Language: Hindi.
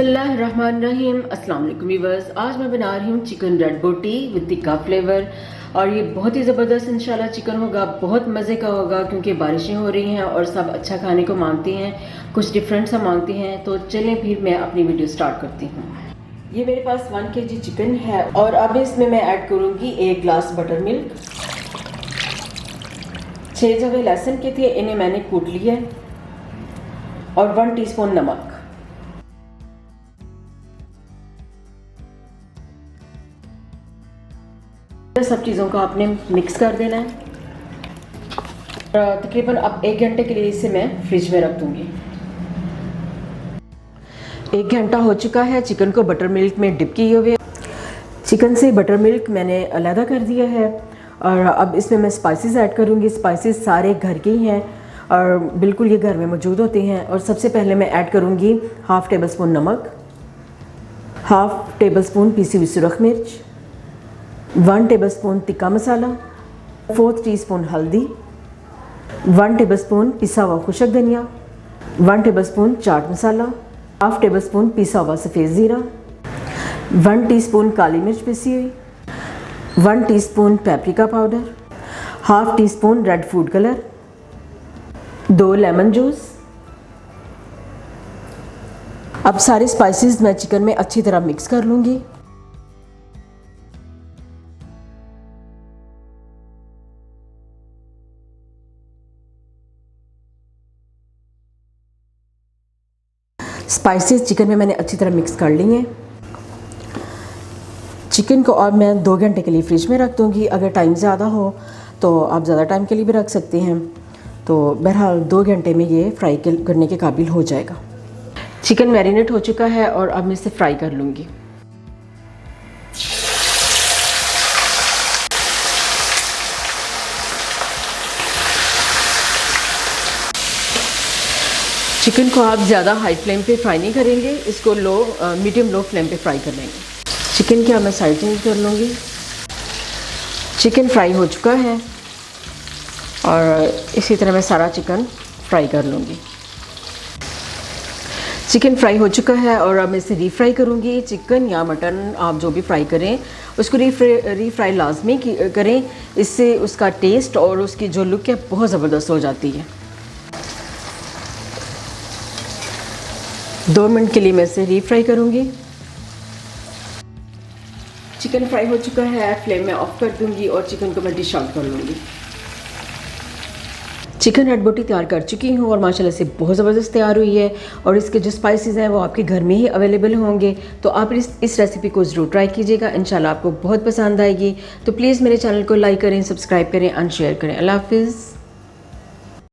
बिस्मिल्लाहिर्रहमानिर्रहीम। अस्सलाम वालेकुम व्यूअर्स। आज मैं बना रही हूँ चिकन रेड बोटी विद तिक्का फ्लेवर और ये बहुत ही ज़बरदस्त इंशाल्लाह चिकन होगा, बहुत मज़े का होगा क्योंकि बारिशें हो रही हैं और सब अच्छा खाने को मांगते हैं, कुछ डिफरेंट सा मांगते हैं। तो चलें फिर मैं अपनी वीडियो स्टार्ट करती हूँ। ये मेरे पास 1 kg चिकन है और अब इसमें मैं ऐड करूँगी 1 ग्लास बटर मिल्क। 6 जवे लहसुन के थे, इन्हें मैंने कूट लिया है और 1 टीस्पून नमक। सब चीज़ों को आपने मिक्स कर देना है। तकरीबन अब 1 घंटे के लिए इसे मैं फ्रिज में रख दूंगी। 1 घंटा हो चुका है, चिकन को बटर मिल्क में डिप किए हुए। चिकन से बटर मिल्क मैंने अलहदा कर दिया है और अब इसमें मैं स्पाइसेस ऐड करूंगी। स्पाइसेस सारे घर के ही हैं और बिल्कुल ये घर में मौजूद होते हैं। और सबसे पहले मैं ऐड करूंगी 1/2 टेबलस्पून नमक, 1/2 टेबलस्पून पीसी हुई सुरख मिर्च, 1 टेबलस्पून तिक्का मसाला, 4 टीस्पून हल्दी, 1 टेबलस्पून पिसा हुआ खुशक धनिया, 1 टेबलस्पून चाट मसाला, 1/2 टेबलस्पून पिसा हुआ सफ़ेद ज़ीरा, 1 टीस्पून काली मिर्च पिसी हुई, 1 teaspoon paprika powder, 1/2 teaspoon red food colour, 2 lemon juice. अब सारे स्पाइसेस मैं चिकन में अच्छी तरह मिक्स कर लूँगी। स्पाइसेस चिकन में मैंने अच्छी तरह मिक्स कर ली हैं। चिकन को अब मैं 2 घंटे के लिए फ्रिज में रख दूँगी। अगर टाइम ज़्यादा हो तो आप ज़्यादा टाइम के लिए भी रख सकते हैं। तो बहरहाल 2 घंटे में ये फ्राई करने के काबिल हो जाएगा। चिकन मैरिनेट हो चुका है और अब मैं इसे फ्राई कर लूँगी। चिकन को आप ज़्यादा हाई फ्लेम पे फ्राई नहीं करेंगे, इसको मीडियम लो फ्लेम पे फ्राई कर लेंगे। चिकन की अब मैं साइड चेंज कर लूँगी। चिकन फ्राई हो चुका है और इसी तरह मैं सारा चिकन फ्राई कर लूँगी। चिकन फ्राई हो चुका है और अब मैं इसे रीफ्राई करूँगी। चिकन या मटन आप जो भी फ्राई करें उसको रीफ्राई लाजमी करें, इससे उसका टेस्ट और उसकी जो लुक है बहुत ज़बरदस्त हो जाती है। 2 मिनट के लिए मैं इसे रीफ्राई करूँगी। चिकन फ्राई हो चुका है, फ्लेम में ऑफ कर दूँगी और चिकन को मैं डिश आउट कर लूँगी। चिकन रेड बोटी तैयार कर चुकी हूँ और माशाल्लाह से बहुत ज़बरदस्त तैयार हुई है और इसके जो स्पाइसेस हैं वो आपके घर में ही अवेलेबल होंगे। तो आप इस रेसिपी को ज़रूर ट्राई कीजिएगा, इंशाल्लाह आपको बहुत पसंद आएगी। तो प्लीज़ मेरे चैनल को लाइक करें, सब्सक्राइब करें एंड शेयर करें। अल्लाह हाफिज़।